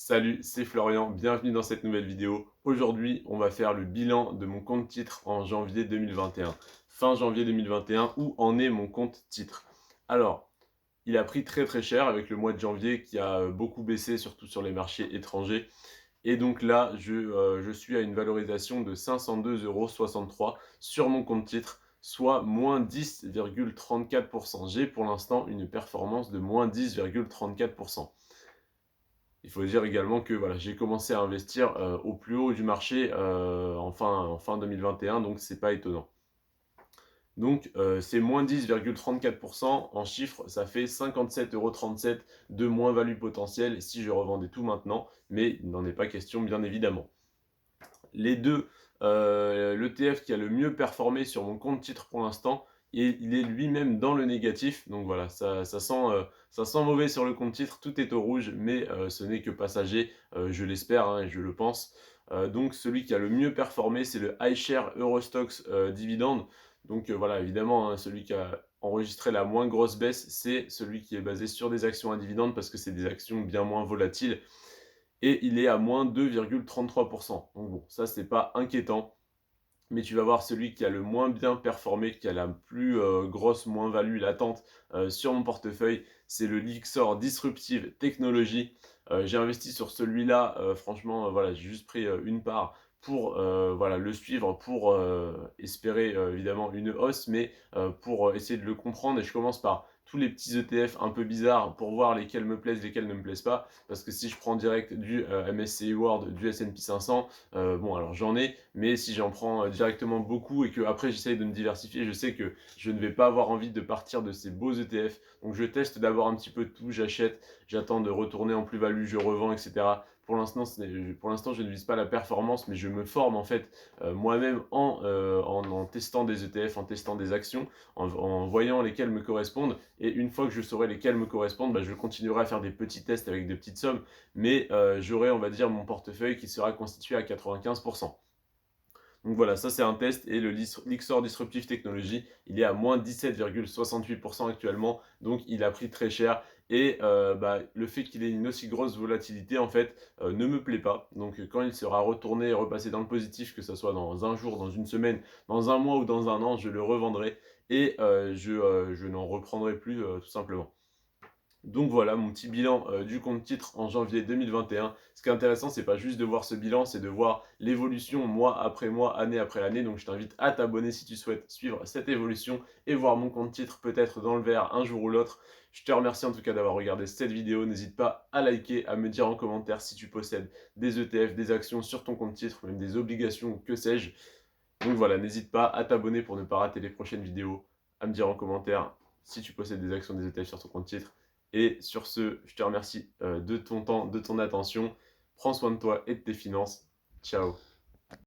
Salut, c'est Florian, bienvenue dans cette nouvelle vidéo. Aujourd'hui, on va faire le bilan de mon compte titre en janvier 2021. Fin janvier 2021, où en est mon compte titre? Alors, il a pris très très cher avec le mois de janvier qui a beaucoup baissé, surtout sur les marchés étrangers. Et donc là, je suis à une valorisation de 502,63 € sur mon compte titre, soit moins 10,34%. J'ai pour l'instant une performance de moins 10,34%. Il faut dire également que voilà, j'ai commencé à investir, au plus haut du marché, en fin 2021, donc c'est pas étonnant. Donc c'est moins 10,34%. En chiffres, ça fait 57,37 € de moins-value potentielle si je revendais tout maintenant, mais il n'en est pas question bien évidemment. Les deux, l'ETF qui a le mieux performé sur mon compte titre pour l'instant, et il est lui-même dans le négatif. Donc voilà, ça sent mauvais sur le compte titre, tout est au rouge, mais ce n'est que passager, je l'espère, hein, et je le pense. Donc celui qui a le mieux performé, c'est le iShare Eurostoxx Dividende. Donc voilà, évidemment, hein, celui qui a enregistré la moins grosse baisse, c'est celui qui est basé sur des actions à dividendes parce que c'est des actions bien moins volatiles et il est à moins 2,33%. Donc bon, ça c'est pas inquiétant, mais tu vas voir celui qui a le moins bien performé, qui a la plus grosse moins-value latente sur mon portefeuille, c'est le Lyxor Disruptive Technology. J'ai investi sur celui-là, franchement, voilà, j'ai juste pris une part pour voilà, le suivre, pour espérer évidemment une hausse, mais pour essayer de le comprendre. Et je commence par tous les petits ETF un peu bizarres pour voir lesquels me plaisent, lesquels ne me plaisent pas. Parce que si je prends direct du MSCI World, du S&P 500, bon alors j'en ai, mais si j'en prends directement beaucoup et que après j'essaye de me diversifier, je sais que je ne vais pas avoir envie de partir de ces beaux ETF. Donc je teste d'abord un petit peu tout, j'achète, j'attends de retourner en plus-value, je revends, etc. Pour l'instant, je ne vise pas la performance, mais je me forme en fait moi-même en testant des ETF, en testant des actions, en voyant lesquelles me correspondent. Et une fois que je saurai lesquelles me correspondent, bah, je continuerai à faire des petits tests avec des petites sommes, mais j'aurai, on va dire, mon portefeuille qui sera constitué à 95%. Donc voilà, ça c'est un test et le Lixor Disruptive Technology, il est à moins 17,68% actuellement, donc il a pris très cher et bah, le fait qu'il ait une aussi grosse volatilité en fait ne me plaît pas. Donc quand il sera retourné et repassé dans le positif, que ce soit dans un jour, dans une semaine, dans un mois ou dans un an, je le revendrai et je n'en reprendrai plus tout simplement. Donc voilà mon petit bilan du compte titre en janvier 2021. Ce qui est intéressant, c'est pas juste de voir ce bilan, c'est de voir l'évolution mois après mois, année après année. Donc je t'invite à t'abonner si tu souhaites suivre cette évolution et voir mon compte titre peut-être dans le vert un jour ou l'autre. Je te remercie en tout cas d'avoir regardé cette vidéo. N'hésite pas à liker, à me dire en commentaire si tu possèdes des ETF, des actions sur ton compte titre, même des obligations, que sais-je. Donc voilà, n'hésite pas à t'abonner pour ne pas rater les prochaines vidéos, à me dire en commentaire si tu possèdes des actions, des ETF sur ton compte titre. Et sur ce, je te remercie de ton temps, de ton attention. Prends soin de toi et de tes finances. Ciao.